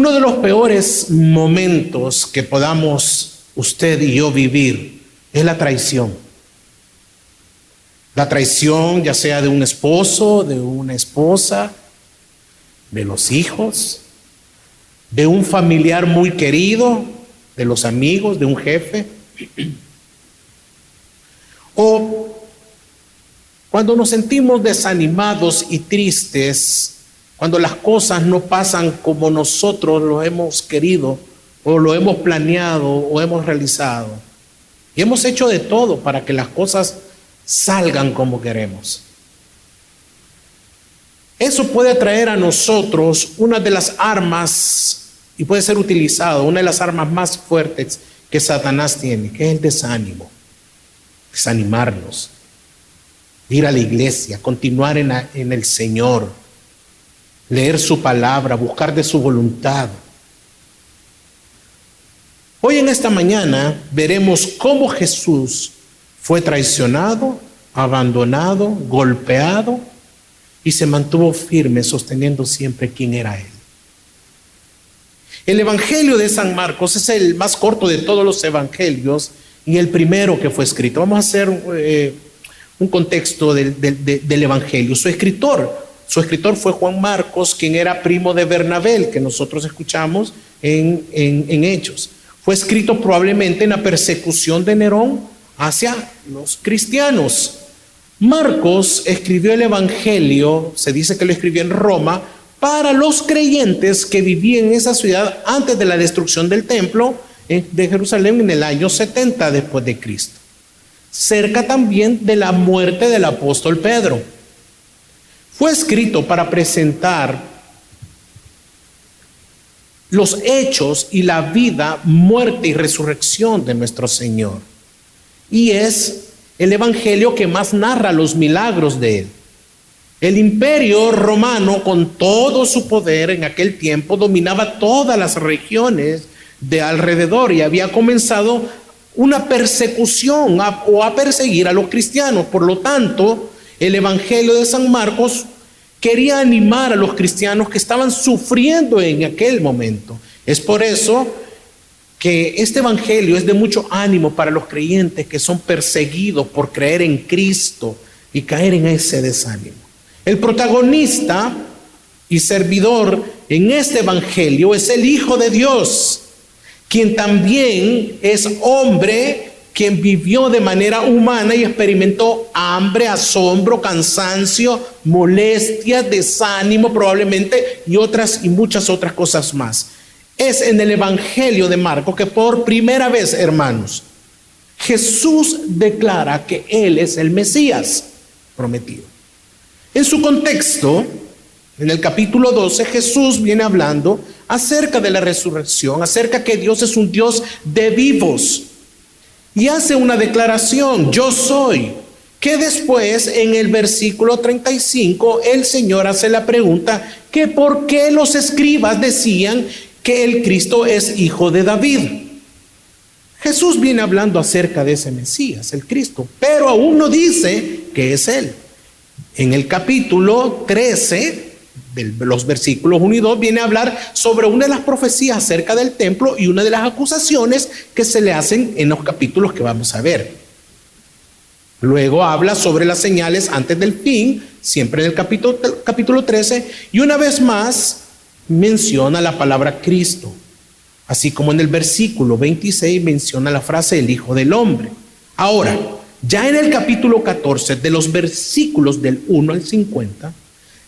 Uno de los peores momentos que podamos usted y yo vivir es la traición. La traición, ya sea de un esposo, de una esposa, de los hijos, de un familiar muy querido, de los amigos, de un jefe. O cuando nos sentimos desanimados y tristes, cuando las cosas no pasan como nosotros lo hemos querido, o lo hemos planeado, o hemos realizado. Y hemos hecho de todo para que las cosas salgan como queremos. Eso puede traer a nosotros una de las armas, y puede ser utilizado, una de las armas más fuertes que Satanás tiene, que es el desánimo. Desanimarnos, ir a la iglesia, continuar en el Señor, leer su palabra, buscar de su voluntad. Hoy en esta mañana veremos cómo Jesús fue traicionado, abandonado, golpeado y se mantuvo firme sosteniendo siempre quién era Él. El Evangelio de San Marcos es el más corto de todos los evangelios y el primero que fue escrito. Vamos a hacer un contexto del Evangelio. Su escritor fue Juan Marcos, quien era primo de Bernabé, que nosotros escuchamos en Hechos. Fue escrito probablemente en la persecución de Nerón hacia los cristianos. Marcos escribió el Evangelio, se dice que lo escribió en Roma, para los creyentes que vivían en esa ciudad antes de la destrucción del templo de Jerusalén en el año 70 después de Cristo. Cerca también de la muerte del apóstol Pedro. Fue escrito para presentar los hechos y la vida, muerte y resurrección de nuestro Señor. Y es el evangelio que más narra los milagros de Él. El imperio romano, con todo su poder en aquel tiempo, dominaba todas las regiones de alrededor y había comenzado una persecución o a perseguir a los cristianos. Por lo tanto, el Evangelio de San Marcos quería animar a los cristianos que estaban sufriendo en aquel momento. Es por eso que este Evangelio es de mucho ánimo para los creyentes que son perseguidos por creer en Cristo y caer en ese desánimo. El protagonista y servidor en este Evangelio es el Hijo de Dios, quien también es hombre, quien vivió de manera humana y experimentó hambre, asombro, cansancio, molestia, desánimo probablemente y muchas otras cosas más. Es en el Evangelio de Marcos que por primera vez, hermanos, Jesús declara que Él es el Mesías prometido. En su contexto, en el capítulo 12, Jesús viene hablando acerca de la resurrección, acerca que Dios es un Dios de vivos. Y hace una declaración, yo soy, que después en el versículo 35 el Señor hace la pregunta que por qué los escribas decían que el Cristo es hijo de David. Jesús viene hablando acerca de ese Mesías, el Cristo, pero aún no dice que es Él. En el capítulo 13, de los versículos 1 y 2, viene a hablar sobre una de las profecías acerca del templo y una de las acusaciones que se le hacen en los capítulos que vamos a ver. Luego habla sobre las señales antes del fin, siempre en el capítulo 13, y una vez más menciona la palabra Cristo, así como en el versículo 26 menciona la frase el Hijo del Hombre. Ahora, ya en el capítulo 14, de los versículos del 1 al 50,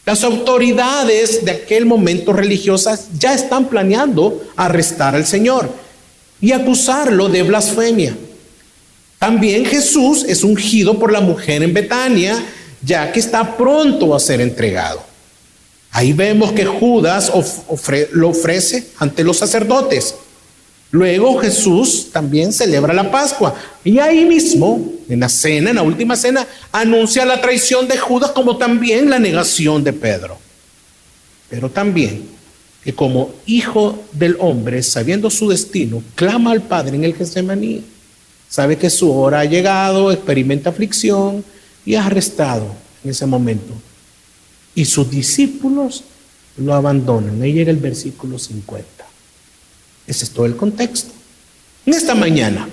las autoridades de aquel momento religiosas ya están planeando arrestar al Señor y acusarlo de blasfemia. También Jesús es ungido por la mujer en Betania, ya que está pronto a ser entregado. Ahí vemos que Judas lo ofrece ante los sacerdotes. Luego Jesús también celebra la Pascua y ahí mismo, en la última cena, anuncia la traición de Judas como también la negación de Pedro. Pero también que como hijo del hombre, sabiendo su destino, clama al Padre en el Getsemaní. Sabe que su hora ha llegado, experimenta aflicción y es arrestado en ese momento. Y sus discípulos lo abandonan. Ahí llega el versículo 50. Ese es todo el contexto. En esta mañana,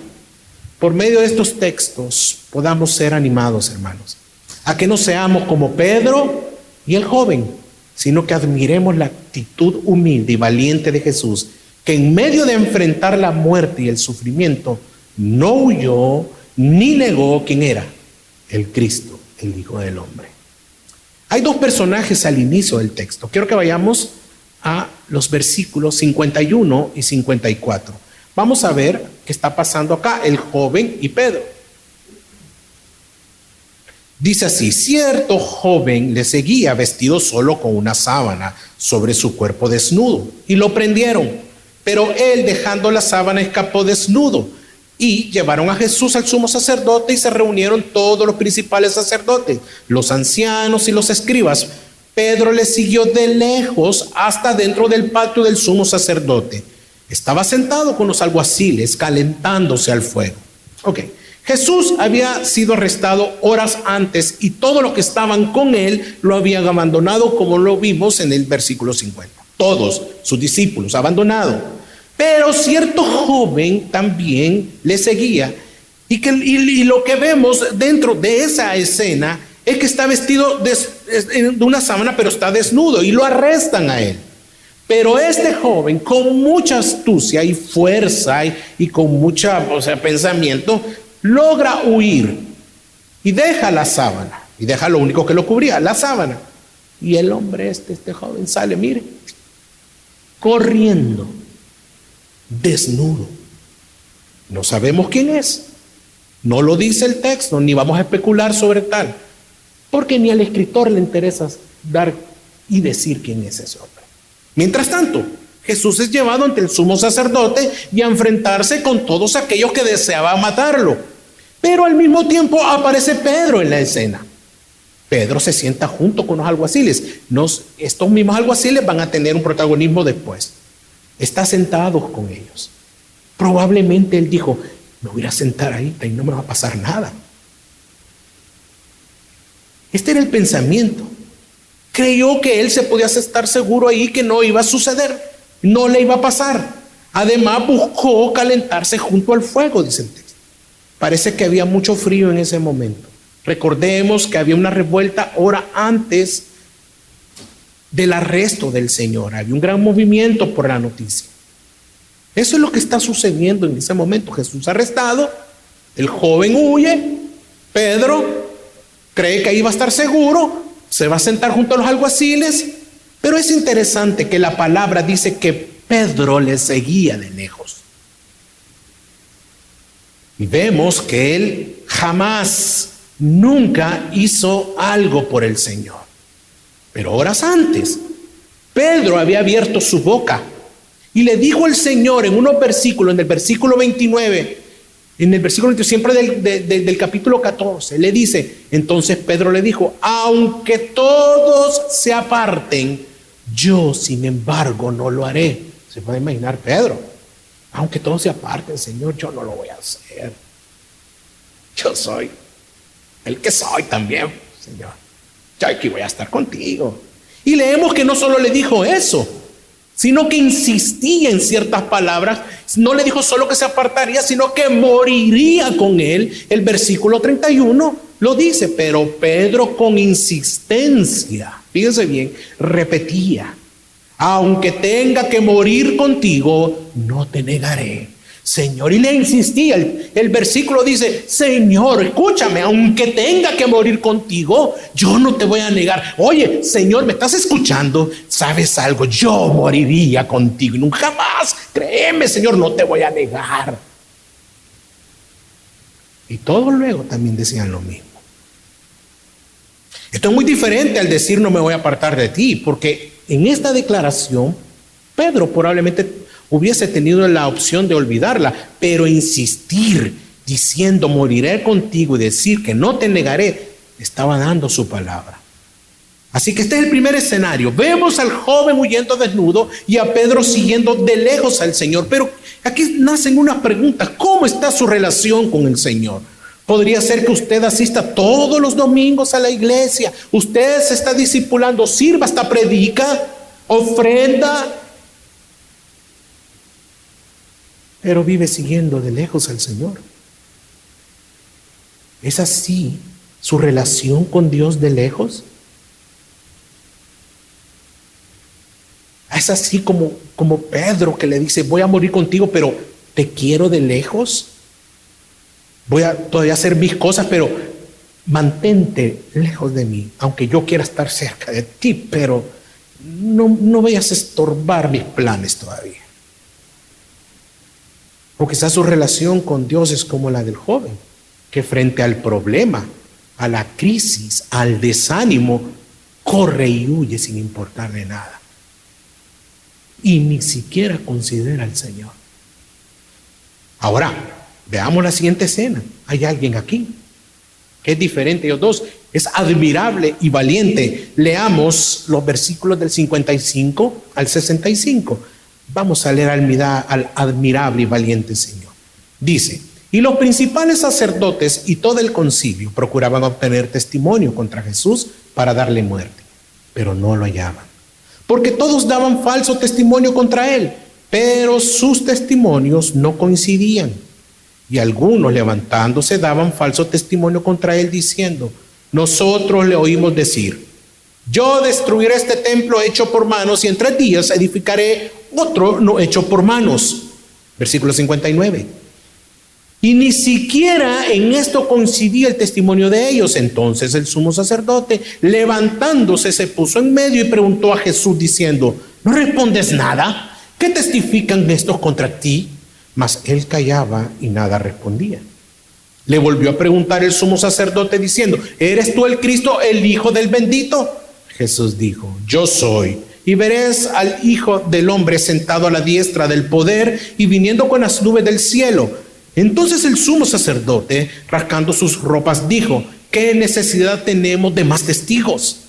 por medio de estos textos, podamos ser animados, hermanos, a que no seamos como Pedro y el joven, sino que admiremos la actitud humilde y valiente de Jesús, que en medio de enfrentar la muerte y el sufrimiento, no huyó ni negó quién era: el Cristo, el Hijo del Hombre. Hay dos personajes al inicio del texto. Quiero que vayamos a los versículos 51 y 54. Vamos a ver qué está pasando acá, el joven y Pedro. Dice así: cierto joven le seguía vestido solo con una sábana sobre su cuerpo desnudo, y lo prendieron, pero él, dejando la sábana, escapó desnudo. Y llevaron a Jesús al sumo sacerdote, y se reunieron todos los principales sacerdotes, los ancianos y los escribas. Pedro le siguió de lejos hasta dentro del patio del sumo sacerdote. Estaba sentado con los alguaciles, calentándose al fuego. Jesús había sido arrestado horas antes, y todos los que estaban con él lo habían abandonado, como lo vimos en el versículo 50. Todos sus discípulos abandonado. Pero cierto joven también le seguía, y lo que vemos dentro de esa escena es que está vestido de una sábana, pero está desnudo, y lo arrestan a él. Pero este joven, con mucha astucia y fuerza y con mucha pensamiento, logra huir y deja la sábana, y deja lo único que lo cubría, la sábana. Y el hombre este joven sale, mire, corriendo, desnudo. No sabemos quién es, no lo dice el texto, ni vamos a especular sobre tal, porque ni al escritor le interesa dar y decir quién es ese hombre. Mientras tanto, Jesús es llevado ante el sumo sacerdote y a enfrentarse con todos aquellos que deseaban matarlo. Pero al mismo tiempo aparece Pedro en la escena. Pedro se sienta junto con los alguaciles. Estos mismos alguaciles van a tener un protagonismo después. Está sentado con ellos. Probablemente él dijo: me voy a sentar ahí y no me va a pasar nada. Este era el pensamiento. Creyó que él se podía estar seguro ahí, que no iba a suceder, no le iba a pasar. Además buscó calentarse junto al fuego, dice el texto. Parece que había mucho frío en ese momento. Recordemos que había una revuelta hora antes del arresto del Señor. Había un gran movimiento por la noticia. Eso es lo que está sucediendo en ese momento. Jesús arrestado, el joven huye, Pedro cree que ahí va a estar seguro, se va a sentar junto a los alguaciles, pero es interesante que la palabra dice que Pedro le seguía de lejos. Y vemos que él jamás, nunca hizo algo por el Señor. Pero horas antes, Pedro había abierto su boca y le dijo al Señor en unos versículos, en el versículo 29, en el versículo 29, siempre del capítulo 14, le dice: entonces Pedro le dijo: aunque todos se aparten, yo sin embargo no lo haré. Se puede imaginar Pedro: aunque todos se aparten, Señor, yo no lo voy a hacer. Yo soy el que soy también, Señor. Yo aquí voy a estar contigo. Y leemos que no solo le dijo eso, sino que insistía en ciertas palabras. No le dijo solo que se apartaría, sino que moriría con él. El versículo 31 lo dice, pero Pedro con insistencia, fíjense bien, repetía: aunque tenga que morir contigo, no te negaré, Señor. Y le insistía. El versículo dice: Señor, escúchame, aunque tenga que morir contigo, yo no te voy a negar. Oye, Señor, ¿me estás escuchando? ¿Sabes algo? Yo moriría contigo y nunca más, créeme, Señor, no te voy a negar. Y todos luego también decían lo mismo. Esto es muy diferente al decir: no me voy a apartar de ti, porque en esta declaración Pedro probablemente hubiese tenido la opción de olvidarla, pero insistir diciendo: moriré contigo, y decir que no te negaré, estaba dando su palabra. Así que este es el primer escenario. Vemos al joven huyendo desnudo y a Pedro siguiendo de lejos al Señor. Pero aquí nacen unas preguntas: ¿cómo está su relación con el Señor? Podría ser que usted asista todos los domingos a la iglesia, usted se está discipulando, sirva, hasta predica, ofrenda, pero vive siguiendo de lejos al Señor. ¿Es así su relación con Dios de lejos? Es así como Pedro, que le dice: voy a morir contigo, pero te quiero de lejos. Voy a todavía hacer mis cosas, pero mantente lejos de mí, aunque yo quiera estar cerca de ti, pero no vayas a estorbar mis planes todavía. O quizás su relación con Dios es como la del joven, que frente al problema, a la crisis, al desánimo, corre y huye sin importarle nada. Y ni siquiera considera al Señor. Ahora, veamos la siguiente escena. Hay alguien aquí que es diferente de ellos dos. Es admirable y valiente. Leamos los versículos del 55 al 65. Vamos a leer al admirable y valiente Señor. Dice: y los principales sacerdotes y todo el concilio procuraban obtener testimonio contra Jesús para darle muerte, pero no lo hallaban, porque todos daban falso testimonio contra él, pero sus testimonios no coincidían. Y algunos, levantándose, daban falso testimonio contra él, diciendo: nosotros le oímos decir: yo destruiré este templo hecho por manos, y en 3 días edificaré otro no hecho por manos. Versículo 59. Y ni siquiera en esto coincidía el testimonio de ellos. Entonces el sumo sacerdote, levantándose, se puso en medio y preguntó a Jesús diciendo: ¿no respondes nada? ¿Qué testifican estos contra ti? Mas él callaba y nada respondía. Le volvió a preguntar el sumo sacerdote diciendo: ¿eres tú el Cristo, el Hijo del bendito? Jesús dijo: yo soy. Y veréis al Hijo del hombre sentado a la diestra del poder y viniendo con las nubes del cielo. Entonces el sumo sacerdote, rascando sus ropas, dijo: ¿qué necesidad tenemos de más testigos?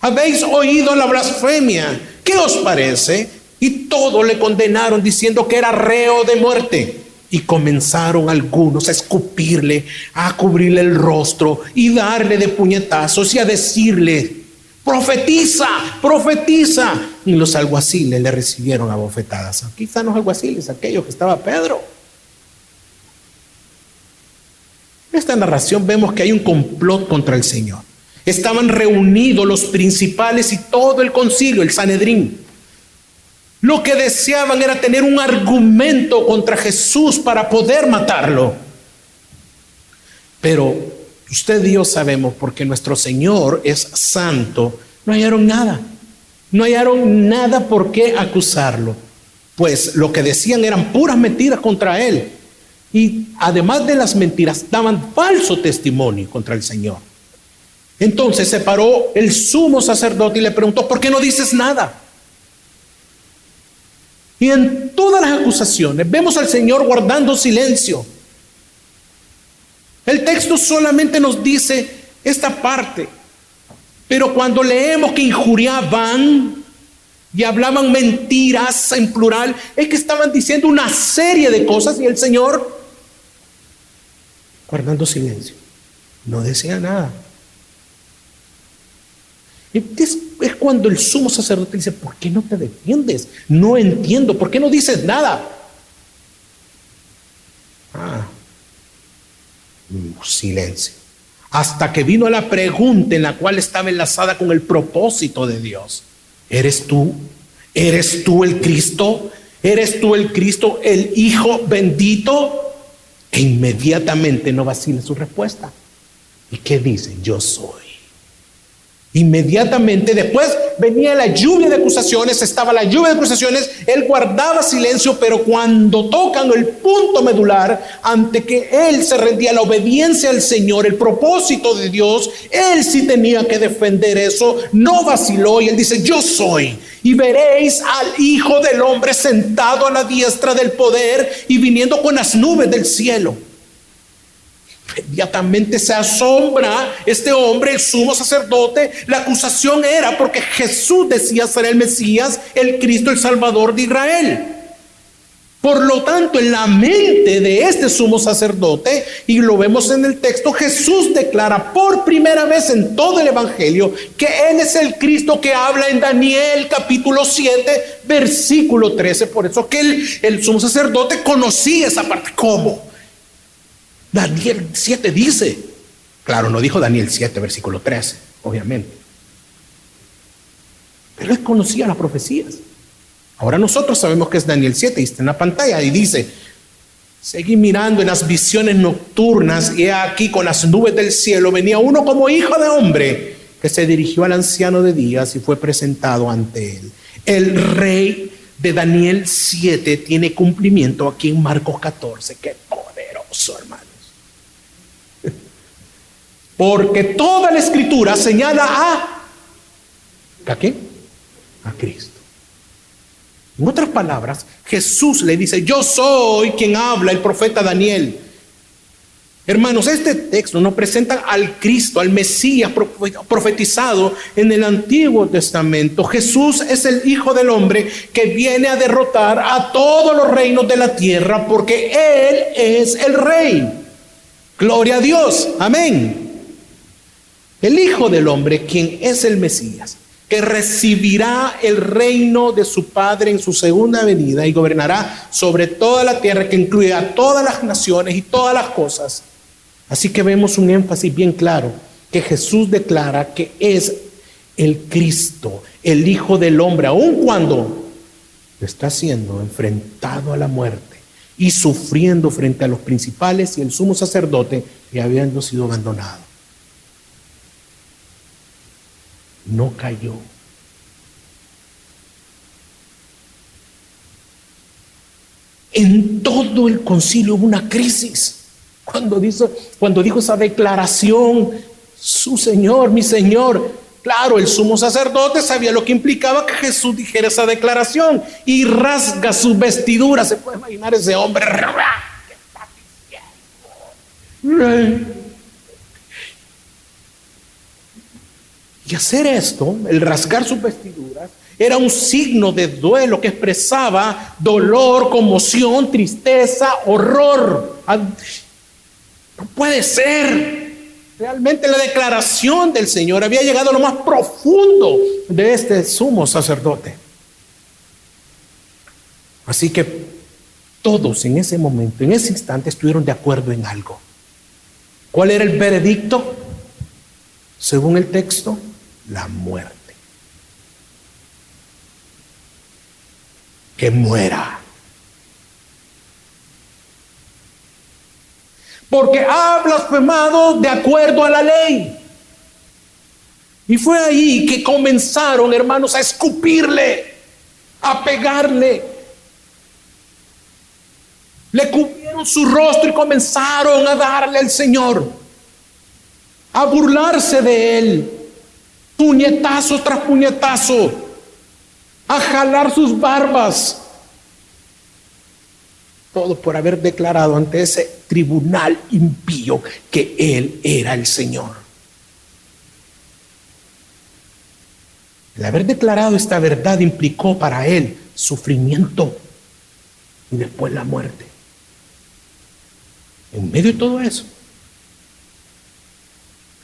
Habéis oído la blasfemia. ¿Qué os parece? Y todos le condenaron diciendo que era reo de muerte. Y comenzaron algunos a escupirle, a cubrirle el rostro y darle de puñetazos y a decirle: profetiza, profetiza. Y los alguaciles le recibieron a bofetadas. Aquí están los alguaciles, aquellos que estaba Pedro. En esta narración vemos que hay un complot contra el Señor. Estaban reunidos los principales y todo el concilio, el Sanedrín. Lo que deseaban era tener un argumento contra Jesús para poder matarlo. Pero usted y yo sabemos, porque nuestro Señor es santo, no hallaron nada. No hallaron nada por qué acusarlo. Pues lo que decían eran puras mentiras contra él. Y además de las mentiras, daban falso testimonio contra el Señor. Entonces se paró el sumo sacerdote y le preguntó: ¿por qué no dices nada? Y en todas las acusaciones vemos al Señor guardando silencio. El texto solamente nos dice esta parte, pero cuando leemos que injuriaban y hablaban mentiras en plural, es que estaban diciendo una serie de cosas y el Señor guardando silencio, no decía nada. Es cuando el sumo sacerdote dice: ¿por qué no te defiendes? No entiendo, ¿por qué no dices nada? Silencio. Hasta que vino la pregunta en la cual estaba enlazada con el propósito de Dios: ¿eres tú? ¿Eres tú el Cristo? ¿Eres tú el Cristo, el Hijo bendito? E inmediatamente no vacila su respuesta. ¿Y qué dice? Yo soy. Inmediatamente después venía la lluvia de acusaciones, estaba la lluvia de acusaciones, él guardaba silencio, pero cuando tocan el punto medular, ante que él se rendía a la obediencia al Señor, el propósito de Dios, él sí tenía que defender eso, no vaciló y él dice: yo soy. Y veréis al Hijo del hombre sentado a la diestra del poder y viniendo con las nubes del cielo. Inmediatamente se asombra este hombre, el sumo sacerdote. La acusación era porque Jesús decía ser el Mesías, el Cristo, el Salvador de Israel. Por lo tanto, en la mente de este sumo sacerdote, y lo vemos en el texto, Jesús declara por primera vez en todo el Evangelio que Él es el Cristo que habla en Daniel capítulo 7, versículo 13. Por eso que el sumo sacerdote conocía esa parte. ¿Cómo? Daniel 7 dice, claro, no dijo Daniel 7, versículo 13, obviamente, pero él conocía las profecías. Ahora nosotros sabemos que es Daniel 7 y está en la pantalla y dice: seguí mirando en las visiones nocturnas y he aquí con las nubes del cielo venía uno como hijo de hombre que se dirigió al anciano de días y fue presentado ante él. El rey de Daniel 7 tiene cumplimiento aquí en Marcos 14. Qué poderoso, hermanos. Porque toda la escritura señala ¿a qué? A Cristo. En otras palabras, Jesús le dice: yo soy quien habla el profeta Daniel. Hermanos, este texto nos presenta al Cristo, al Mesías profetizado en el Antiguo Testamento. Jesús es el Hijo del Hombre que viene a derrotar a todos los reinos de la tierra, porque Él es el Rey. Gloria a Dios, amén. El Hijo del Hombre, quien es el Mesías, que recibirá el reino de su Padre en su segunda venida y gobernará sobre toda la tierra, que incluye a todas las naciones y todas las cosas. Así que vemos un énfasis bien claro, que Jesús declara que es el Cristo, el Hijo del Hombre, aun cuando está siendo enfrentado a la muerte y sufriendo frente a los principales y el sumo sacerdote, y habiendo sido abandonado. No cayó. En todo el concilio hubo una crisis. Cuando dijo esa declaración, su Señor, mi Señor. Claro, el sumo sacerdote sabía lo que implicaba que Jesús dijera esa declaración y rasga sus vestiduras. Se puede imaginar ese hombre. ¿Qué está diciendo? Y hacer esto, el rasgar sus vestiduras, era un signo de duelo que expresaba dolor, conmoción, tristeza, horror. No puede ser. Realmente la declaración del Señor había llegado a lo más profundo de este sumo sacerdote. Así que todos en ese momento, en ese instante, estuvieron de acuerdo en algo. ¿Cuál era el veredicto? Según el texto, la muerte. Que muera. Porque ha blasfemado de acuerdo a la ley. Y fue ahí que comenzaron, hermanos, a escupirle, a pegarle. Le cubrieron su rostro y comenzaron a darle al Señor, a burlarse de Él. Puñetazo tras puñetazo, a jalar sus barbas. Todo por haber declarado ante ese tribunal impío que Él era el Señor. El haber declarado esta verdad implicó para Él sufrimiento y después la muerte. En medio de todo eso,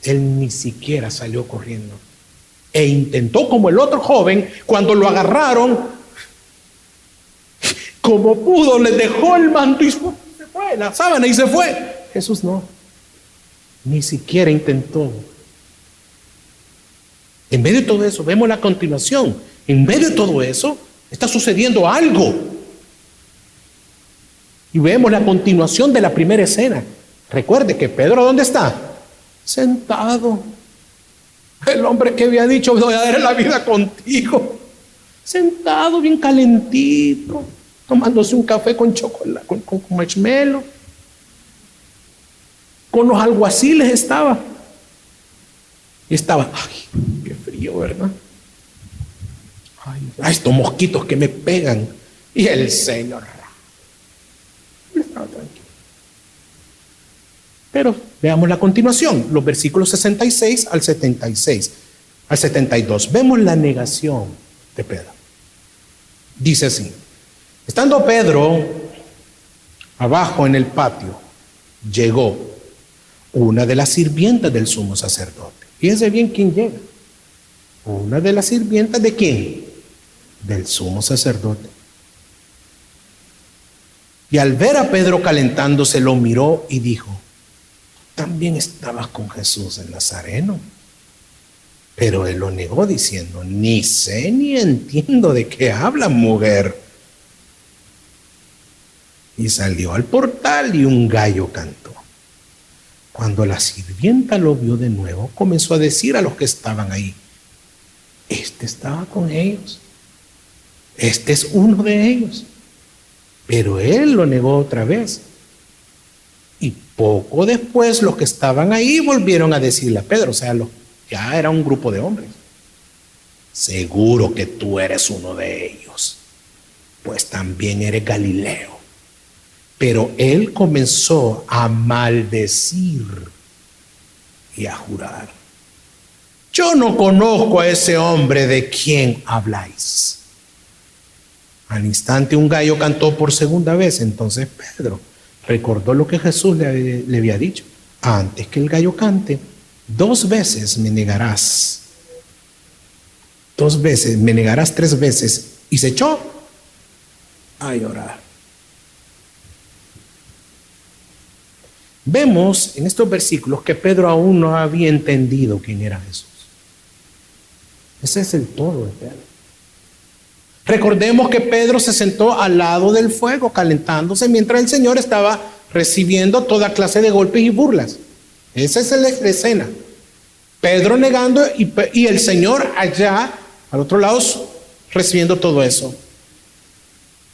Él ni siquiera salió corriendo. E intentó, como el otro joven, cuando lo agarraron, como pudo, le dejó el manto y se fue, la sábana, y se fue. Jesús no, ni siquiera intentó. En medio de todo eso, vemos la continuación. En medio de todo eso, está sucediendo algo. Y vemos la continuación de la primera escena. Recuerde que Pedro, ¿dónde está? Sentado. El hombre que había dicho: voy a dar la vida contigo, sentado bien calentito, tomándose un café con chocolate, con marshmallow. Con los alguaciles estaba. Ay, qué frío, ¿verdad? Ay, estos mosquitos que me pegan. Y el Señor estaba tranquilo. Pero veamos la continuación, los versículos 66 al 76, al 72. Vemos la negación de Pedro. Dice así: estando Pedro abajo en el patio, llegó una de las sirvientas del sumo sacerdote. Fíjense bien quién llega. Una de las sirvientas ¿de quién? Del sumo sacerdote. Y al ver a Pedro calentándose, lo miró y dijo: también estabas con Jesús el Nazareno. Pero él lo negó diciendo: ni sé ni entiendo de qué habla, mujer. Y salió al portal y un gallo cantó. Cuando la sirvienta lo vio de nuevo, comenzó a decir a los que estaban ahí: este estaba con ellos, este es uno de ellos. Pero él lo negó otra vez. Y poco después los que estaban ahí volvieron a decirle a Pedro, o sea, ya era un grupo de hombres: seguro que tú eres uno de ellos, pues también eres Galileo. Pero él comenzó a maldecir y a jurar: yo no conozco a ese hombre de quien habláis. Al instante un gallo cantó por segunda vez. Entonces Pedro recordó lo que Jesús le había dicho: antes que el gallo cante, 2 veces me negarás. 2 veces, me negarás 3 veces. Y se echó a llorar. Vemos en estos versículos que Pedro aún no había entendido quién era Jesús. Ese es el todo de Pedro. Recordemos que Pedro se sentó al lado del fuego calentándose mientras el Señor estaba recibiendo toda clase de golpes y burlas. Esa es la escena. Pedro negando y el Señor allá al otro lado recibiendo todo eso.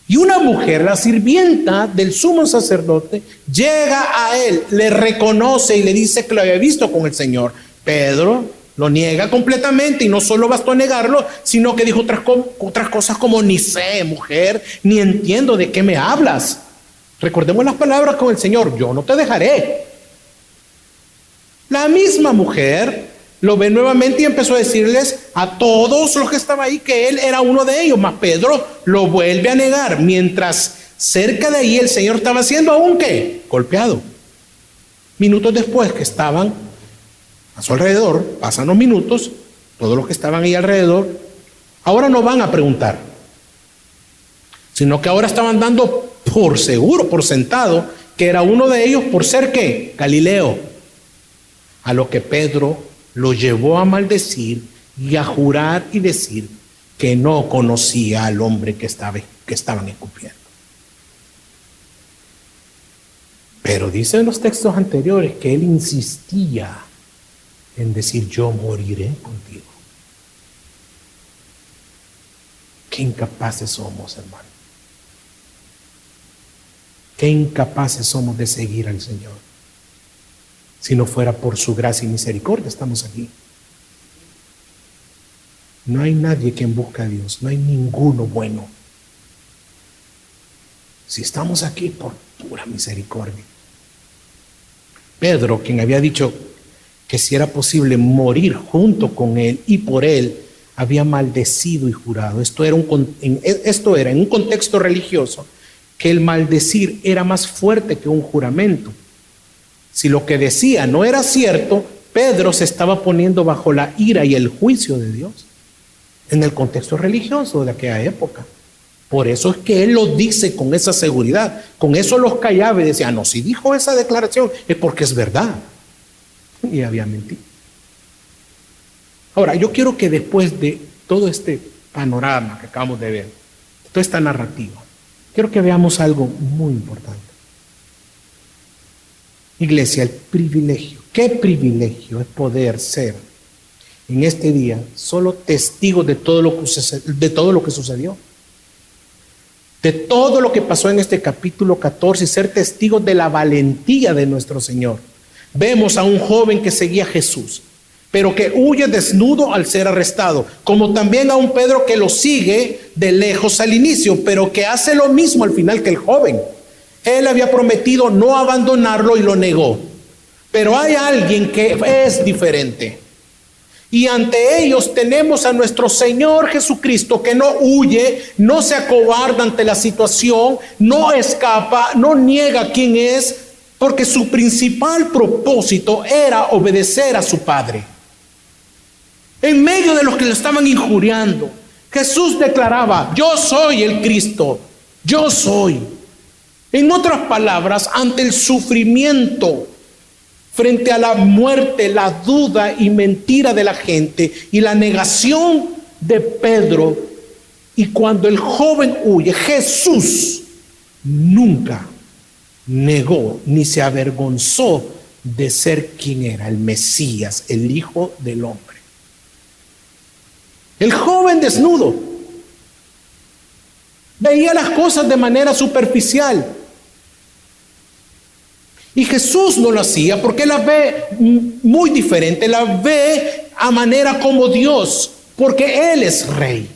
Y una mujer, la sirvienta del sumo sacerdote, llega a él, le reconoce y le dice que lo había visto con el Señor. Pedro lo niega completamente, y no solo bastó negarlo, sino que dijo otras cosas como: ni sé, mujer, ni entiendo de qué me hablas. Recordemos las palabras con el Señor: yo no te dejaré. La misma mujer lo ve nuevamente y empezó a decirles a todos los que estaban ahí que él era uno de ellos, mas Pedro lo vuelve a negar, mientras cerca de ahí el Señor estaba siendo aún ¿qué? Golpeado. Minutos después que estaban a su alrededor, pasan los minutos, todos los que estaban ahí alrededor ahora no van a preguntar, sino que ahora estaban dando por seguro, por sentado, que era uno de ellos por ser ¿qué? Galileo. A lo que Pedro lo llevó a maldecir y a jurar y decir que no conocía al hombre que estaban escupiendo. Pero dicen los textos anteriores que él insistía en decir: yo moriré contigo. Qué incapaces somos, hermano. Qué incapaces somos de seguir al Señor. Si no fuera por su gracia y misericordia, estamos aquí. No hay nadie quien busque a Dios, no hay ninguno bueno. Si estamos aquí por pura misericordia. Pedro, quien había dicho que si era posible morir junto con él y por él, había maldecido y jurado. Esto era en un contexto religioso, que el maldecir era más fuerte que un juramento. Si lo que decía no era cierto, Pedro se estaba poniendo bajo la ira y el juicio de Dios en el contexto religioso de aquella época. Por eso es que él lo dice con esa seguridad. Con eso los callaba y decía: no, si dijo esa declaración es porque es verdad. Y había mentido. Ahora, yo quiero que después de todo este panorama que acabamos de ver, toda esta narrativa, quiero que veamos algo muy importante. Iglesia, el privilegio. ¿Qué privilegio es poder ser en este día solo testigos de todo lo que sucedió? De todo lo que pasó en este capítulo 14 y ser testigos de la valentía de nuestro Señor. Vemos a un joven que seguía a Jesús, pero que huye desnudo al ser arrestado, como también a un Pedro que lo sigue de lejos al inicio, pero que hace lo mismo al final que el joven. Él había prometido no abandonarlo y lo negó. Pero hay alguien que es diferente, Y ante ellos tenemos a nuestro Señor Jesucristo, que no huye, no se acobarda ante la situación, no escapa, no niega quién es, porque su principal propósito era obedecer a su Padre. En medio de los que lo estaban injuriando, Jesús declaraba: yo soy el Cristo, yo soy. En otras palabras, ante el sufrimiento, frente a la muerte, la duda y mentira de la gente y la negación de Pedro, y cuando el joven huye, Jesús nunca negó ni se avergonzó de ser quien era, el Mesías, el Hijo del Hombre. El joven desnudo veía las cosas de manera superficial. Y Jesús no lo hacía porque la ve muy diferente, la ve a manera como Dios, porque Él es Rey.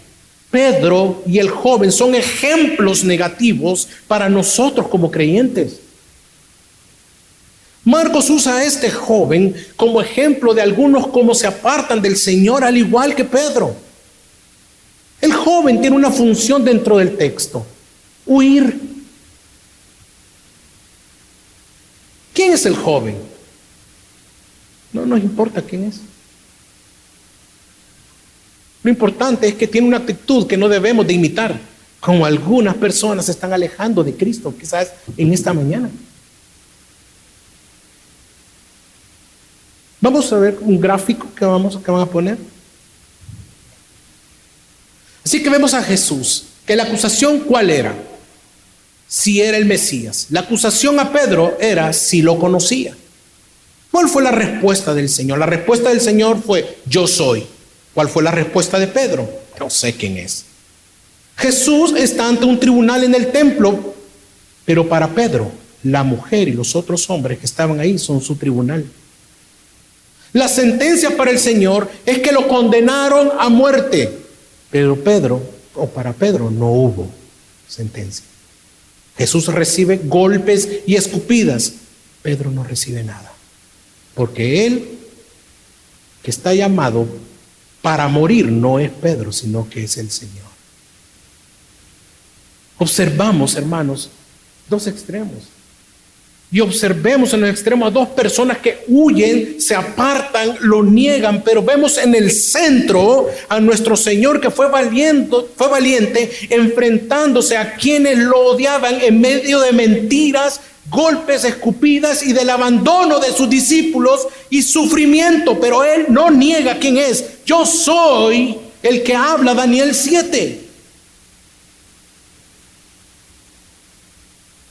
Pedro y el joven son ejemplos negativos para nosotros como creyentes. Marcos usa a este joven como ejemplo de algunos cómo se apartan del Señor, al igual que Pedro. El joven tiene una función dentro del texto: huir. ¿Quién es el joven? No nos importa quién es. Lo importante es que tiene una actitud que no debemos de imitar, como algunas personas se están alejando de Cristo, quizás en esta mañana. Vamos a ver un gráfico que van a poner. Así que vemos a Jesús, que la acusación, ¿cuál era? Si era el Mesías. La acusación a Pedro era si lo conocía. ¿Cuál fue la respuesta del Señor? La respuesta del Señor fue: yo soy. ¿Cuál fue la respuesta de Pedro? No sé quién es. Jesús está ante un tribunal en el templo, pero para Pedro, la mujer y los otros hombres que estaban ahí son su tribunal. La sentencia para el Señor es que lo condenaron a muerte, pero para Pedro no hubo sentencia. Jesús recibe golpes y escupidas. Pedro no recibe nada, porque él que está llamado para morir no es Pedro, sino que es el Señor. Observamos, hermanos, dos extremos. Y observemos en el extremo a dos personas que huyen, se apartan, lo niegan, pero vemos en el centro a nuestro Señor, que fue valiente, enfrentándose a quienes lo odiaban en medio de mentiras, golpes, escupidas y del abandono de sus discípulos y sufrimiento. Pero Él no niega quién es. Yo soy el que habla Daniel 7.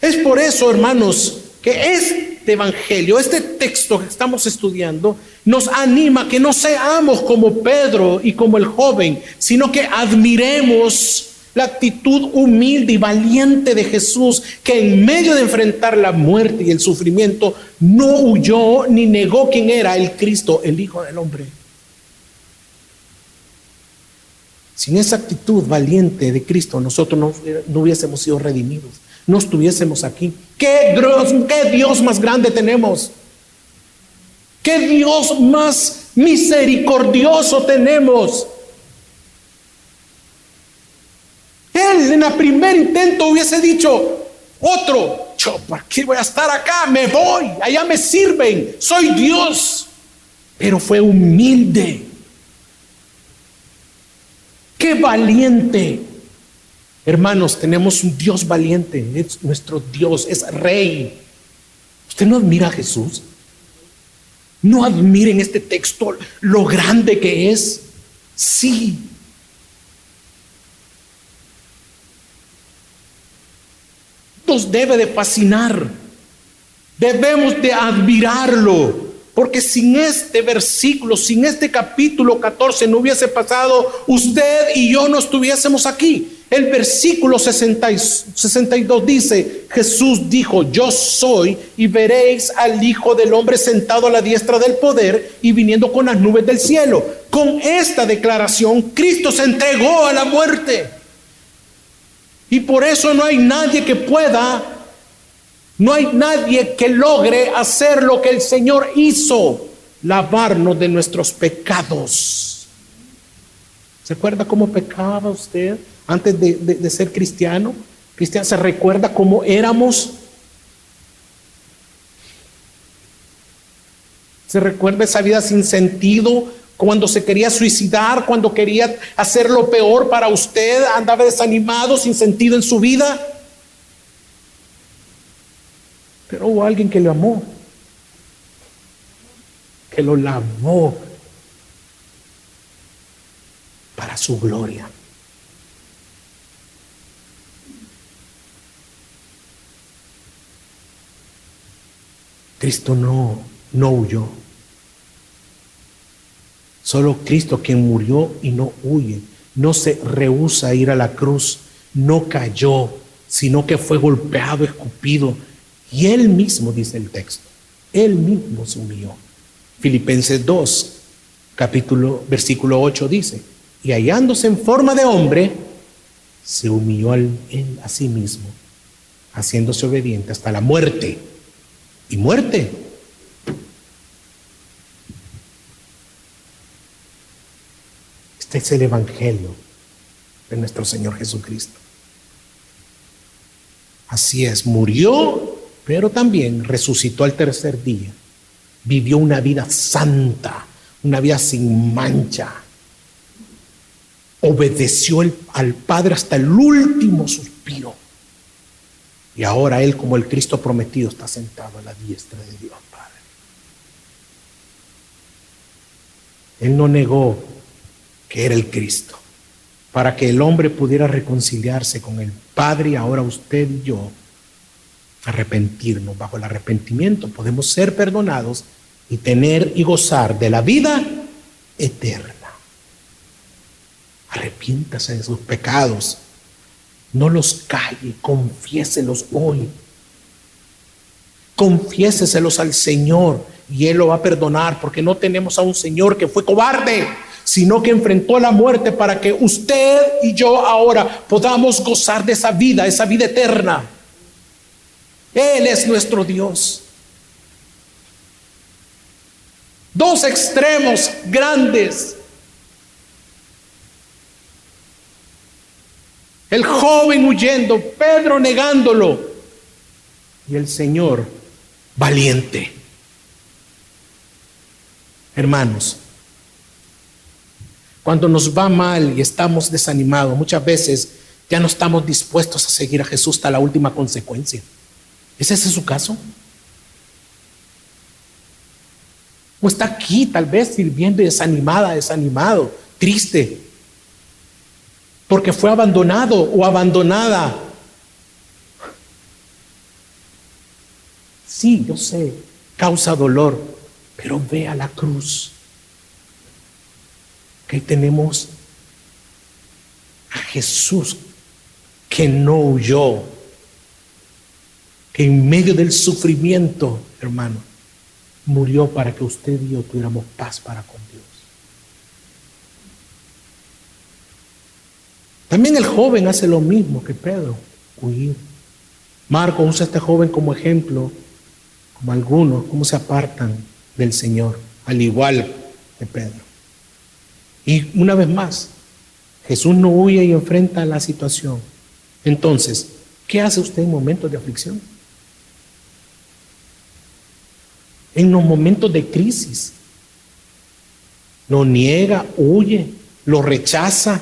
Es por eso, hermanos, que este evangelio, este texto que estamos estudiando, nos anima a que no seamos como Pedro y como el joven, sino que admiremos la actitud humilde y valiente de Jesús, que en medio de enfrentar la muerte y el sufrimiento, no huyó ni negó quién era el Cristo, el Hijo del Hombre. Sin esa actitud valiente de Cristo, nosotros no hubiésemos sido redimidos, no estuviésemos aquí. ¿Qué Dios más grande tenemos? ¿Qué Dios más misericordioso tenemos? Él en el primer intento hubiese dicho: yo, ¿por qué voy a estar acá? Me voy, allá me sirven, soy Dios. Pero fue humilde. ¡Qué valiente! Hermanos, tenemos un Dios valiente. Es nuestro Dios, es Rey. ¿Usted no admira a Jesús? ¿No admira en este texto lo grande que es? Sí. Nos debe de fascinar. Debemos de admirarlo. Porque sin este versículo, sin este capítulo 14 no hubiese pasado, usted y yo no estuviésemos aquí. El versículo 62 dice: Jesús dijo: yo soy, y veréis al Hijo del Hombre sentado a la diestra del poder y viniendo con las nubes del cielo. Con esta declaración, Cristo se entregó a la muerte. Y por eso no hay nadie que pueda, no hay nadie que logre hacer lo que el Señor hizo. lavarnos de nuestros pecados. ¿Se acuerda cómo pecaba usted antes de ser cristiano? ¿Se recuerda cómo éramos? ¿Se recuerda esa vida sin sentido? Cuando se quería suicidar, cuando quería hacer lo peor para usted, andaba desanimado, sin sentido en su vida. Pero hubo alguien que lo amó, que lo lavó para su gloria. Cristo no huyó. Solo Cristo, quien murió y no huye, no se rehúsa a ir a la cruz, no cayó, sino que fue golpeado, escupido, y Él mismo, dice el texto, Él mismo se humilló. Filipenses 2, versículo 8 dice: y hallándose en forma de hombre, se humilló Él a sí mismo, haciéndose obediente hasta la muerte. Y muerte. Este es el evangelio de nuestro Señor Jesucristo. Así es, murió, pero también resucitó al tercer día. Vivió una vida santa, una vida sin mancha. Obedeció al Padre hasta el último suspiro. Y ahora Él, como el Cristo prometido, está sentado a la diestra de Dios Padre. Él no negó que era el Cristo, para que el hombre pudiera reconciliarse con el Padre, y ahora usted y yo arrepentirnos. Bajo el arrepentimiento podemos ser perdonados y tener y gozar de la vida eterna. Arrepiéntase de sus pecados. No los calle, confiéselos hoy. Confiéseselos al Señor y Él lo va a perdonar, porque no tenemos a un Señor que fue cobarde, sino que enfrentó la muerte para que usted y yo ahora podamos gozar de esa vida eterna. Él es nuestro Dios. Dos extremos grandes. El joven huyendo, Pedro negándolo, y el Señor valiente. Hermanos, cuando nos va mal y estamos desanimados, muchas veces ya no estamos dispuestos a seguir a Jesús hasta la última consecuencia. ¿Es ese su caso? O está aquí tal vez sirviendo y desanimado, triste, porque fue abandonado o abandonada. Sí, yo sé, causa dolor, pero ve a la cruz. Que tenemos a Jesús que no huyó, que en medio del sufrimiento, hermano, murió para que usted y yo tuviéramos paz para con Dios. También el joven hace lo mismo que Pedro, huir. Marco usa a este joven como ejemplo, como algunos, cómo se apartan del Señor, al igual que Pedro. Y una vez más, Jesús no huye y enfrenta la situación. Entonces, ¿qué hace usted en momentos de aflicción? En los momentos de crisis. Lo niega, huye, lo rechaza.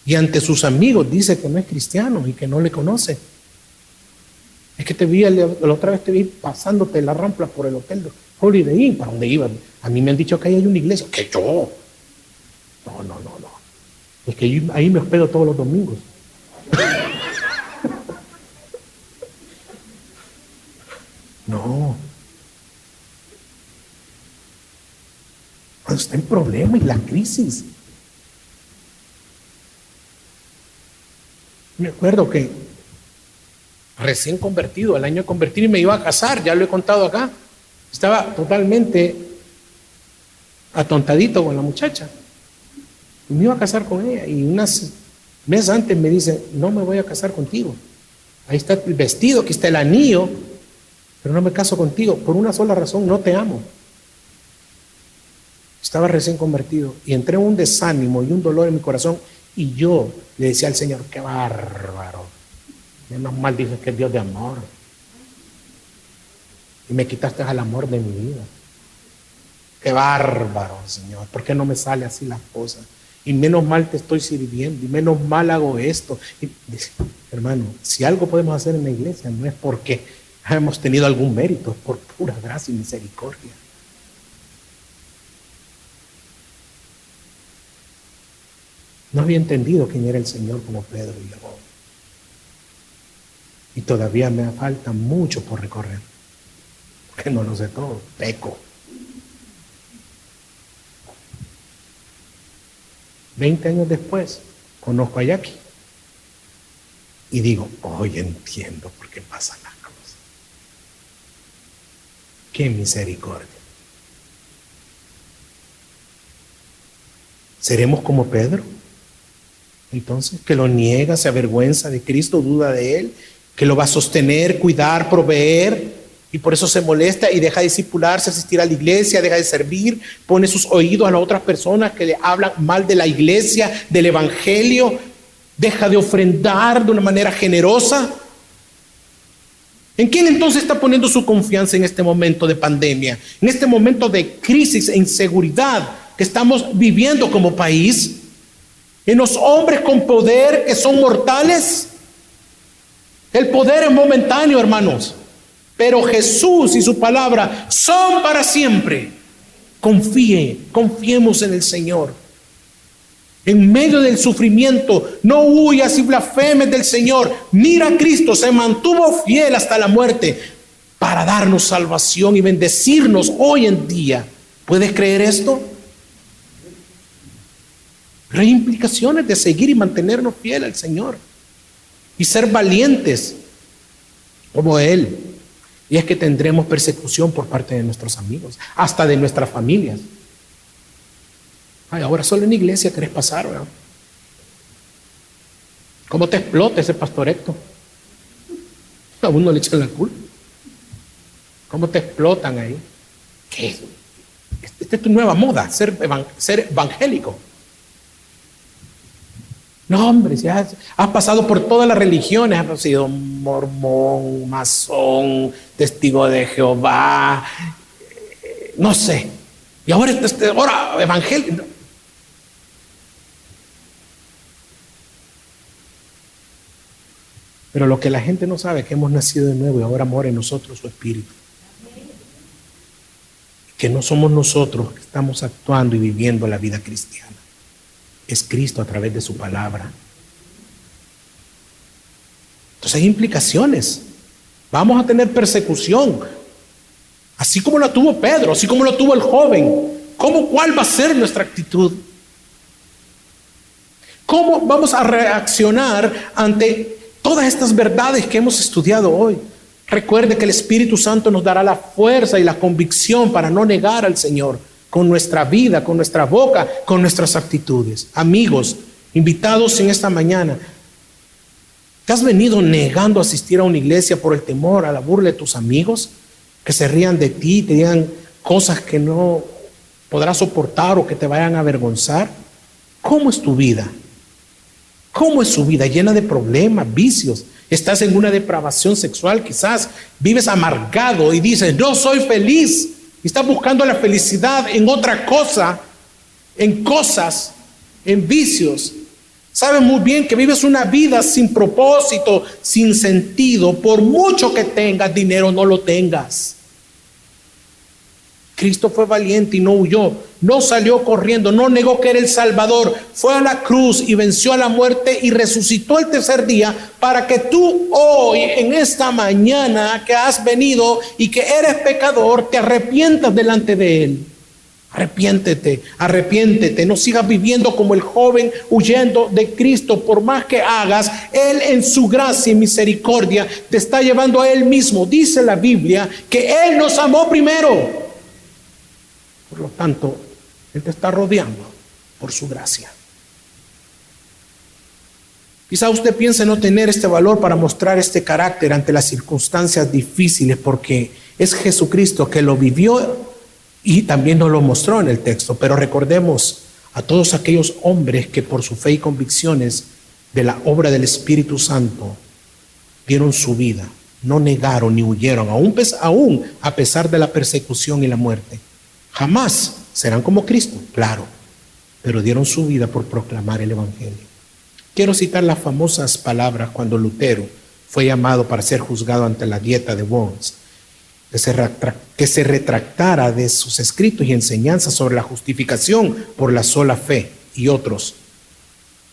Y ante sus amigos dice que no es cristiano y que no le conoce. Es que la otra vez te vi pasándote la rampla por el hotel Holiday Inn, ¿para dónde iban? A mí me han dicho que ahí hay una iglesia. ¿Que yo? No. Es que yo ahí me hospedo todos los domingos. No. Cuando está el problema y la crisis. Me acuerdo que recién convertido, al año de convertir, y me iba a casar, ya lo he contado acá. Estaba totalmente atontadito con la muchacha. Me iba a casar con ella y unas meses antes me dice: no me voy a casar contigo. Ahí está el vestido, aquí está el anillo, pero no me caso contigo por una sola razón: no te amo. Estaba recién convertido y entré en un desánimo y un dolor en mi corazón, y yo le decía al Señor: qué bárbaro, menos mal dices que es Dios de amor y me quitaste el amor de mi vida. Qué bárbaro, Señor, ¿por qué no me sale así las cosas? Y menos mal te estoy sirviendo, y menos mal hago esto. Y, hermano, si algo podemos hacer en la iglesia, no es porque hemos tenido algún mérito, es por pura gracia y misericordia. No había entendido quién era el Señor como Pedro y yo. Y todavía me falta mucho por recorrer, porque no lo sé todo, peco. 20 años después, conozco a Jackie y digo: hoy entiendo por qué pasan las cosas. ¡Qué misericordia! ¿Seremos como Pedro? Entonces, que lo niega, se avergüenza de Cristo, duda de Él, que lo va a sostener, cuidar, proveer, y por eso se molesta y deja de discipularse, asistir a la iglesia, deja de servir, pone sus oídos a las otras personas que le hablan mal de la iglesia, del evangelio, deja de ofrendar de una manera generosa. ¿En quién entonces está poniendo su confianza en este momento de pandemia, en este momento de crisis e inseguridad que estamos viviendo como país? ¿En los hombres con poder que son mortales? El poder es momentáneo, hermanos, pero Jesús y su palabra son para siempre. Confiemos en el Señor. En medio del sufrimiento, no huyas y blasfemes del Señor. Mira, a Cristo se mantuvo fiel hasta la muerte para darnos salvación y bendecirnos hoy en día. ¿Puedes creer esto? Pero hay implicaciones de seguir y mantenernos fieles al Señor y ser valientes como Él. Y es que tendremos persecución por parte de nuestros amigos, hasta de nuestras familias. Ay, ahora solo en la iglesia querés pasar, ¿verdad? ¿Cómo te explota ese pastor Héctor? A uno le echan la culpa. ¿Cómo te explotan ahí? ¿Qué? Esta es tu nueva moda, ser evangélico. No, hombre, si has pasado por todas las religiones, has sido mormón, masón, testigo de Jehová, no sé. Y ahora evangélico. Pero lo que la gente no sabe es que hemos nacido de nuevo y ahora mora en nosotros su espíritu. Que no somos nosotros que estamos actuando y viviendo la vida cristiana. Es Cristo a través de su palabra. Entonces hay implicaciones. Vamos a tener persecución, así como la tuvo Pedro, así como lo tuvo el joven. ¿Cuál va a ser nuestra actitud? ¿Cómo vamos a reaccionar ante todas estas verdades que hemos estudiado hoy? Recuerde que el Espíritu Santo nos dará la fuerza y la convicción para no negar al Señor con nuestra vida, con nuestra boca, con nuestras actitudes. Amigos, invitados en esta mañana, ¿te has venido negando a asistir a una iglesia por el temor a la burla de tus amigos? Que se rían de ti, te digan cosas que no podrás soportar o que te vayan a avergonzar. ¿Cómo es tu vida? ¿Cómo es su vida? Llena de problemas, vicios. Estás en una depravación sexual, quizás vives amargado y dices: no soy feliz. Y estás buscando la felicidad en otra cosa, en cosas, en vicios. Sabes muy bien que vives una vida sin propósito, sin sentido. Por mucho que tengas dinero, no lo tengas. Cristo fue valiente y no huyó, no salió corriendo, no negó que era el Salvador. Fue a la cruz y venció a la muerte y resucitó el tercer día para que tú hoy, en esta mañana que has venido y que eres pecador, te arrepientas delante de Él. Arrepiéntete, no sigas viviendo como el joven huyendo de Cristo. Por más que hagas, Él en su gracia y misericordia te está llevando a Él mismo. Dice la Biblia que Él nos amó primero. Por lo tanto, Él te está rodeando por su gracia. Quizá usted piense no tener este valor para mostrar este carácter ante las circunstancias difíciles, porque es Jesucristo que lo vivió Y también nos lo mostró en el texto, pero recordemos a todos aquellos hombres que por su fe y convicciones de la obra del Espíritu Santo dieron su vida, no negaron ni huyeron, aún a pesar de la persecución y la muerte. Jamás serán como Cristo, claro, pero dieron su vida por proclamar el Evangelio. Quiero citar las famosas palabras cuando Lutero fue llamado para ser juzgado ante la Dieta de Worms, que se retractara de sus escritos y enseñanzas sobre la justificación por la sola fe y otros.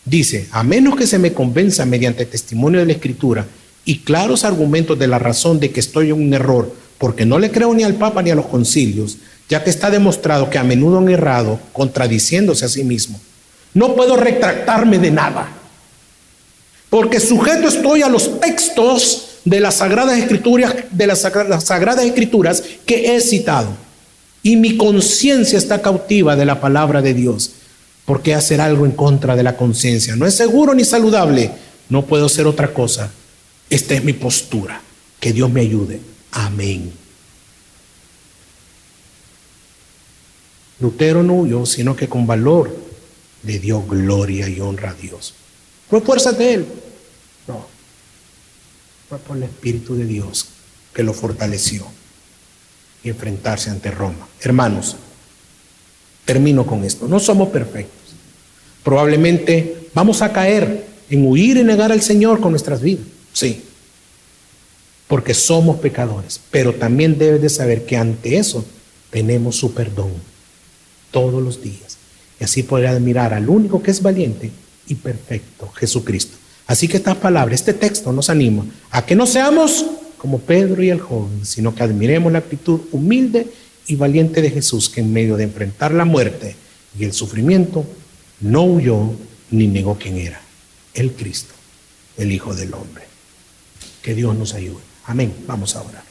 Dice: a menos que se me convenza mediante testimonio de la Escritura y claros argumentos de la razón de que estoy en un error, porque no le creo ni al Papa ni a los concilios, ya que está demostrado que a menudo han errado, contradiciéndose a sí mismo, no puedo retractarme de nada, porque sujeto estoy a los textos de las Sagradas Escrituras que he citado, y mi conciencia está cautiva de la palabra de Dios. ¿Por qué hacer algo en contra de la conciencia? No es seguro ni saludable. No puedo hacer otra cosa. Esta es mi postura. Que Dios me ayude. Amén. Lutero no huyó, sino que con valor le dio gloria y honra a Dios. ¿Fue fuerza de él? No. Fue por el Espíritu de Dios que lo fortaleció y enfrentarse ante Roma. Hermanos, termino con esto. No somos perfectos. Probablemente vamos a caer en huir y negar al Señor con nuestras vidas. Sí. Porque somos pecadores. Pero también debes de saber que ante eso tenemos su perdón todos los días. Y así podrás admirar al único que es valiente y perfecto, Jesucristo. Así que estas palabras, este texto nos anima a que no seamos como Pedro y el joven, sino que admiremos la actitud humilde y valiente de Jesús, que en medio de enfrentar la muerte y el sufrimiento, no huyó ni negó quién era: el Cristo, el Hijo del Hombre. Que Dios nos ayude. Amén. Vamos a orar.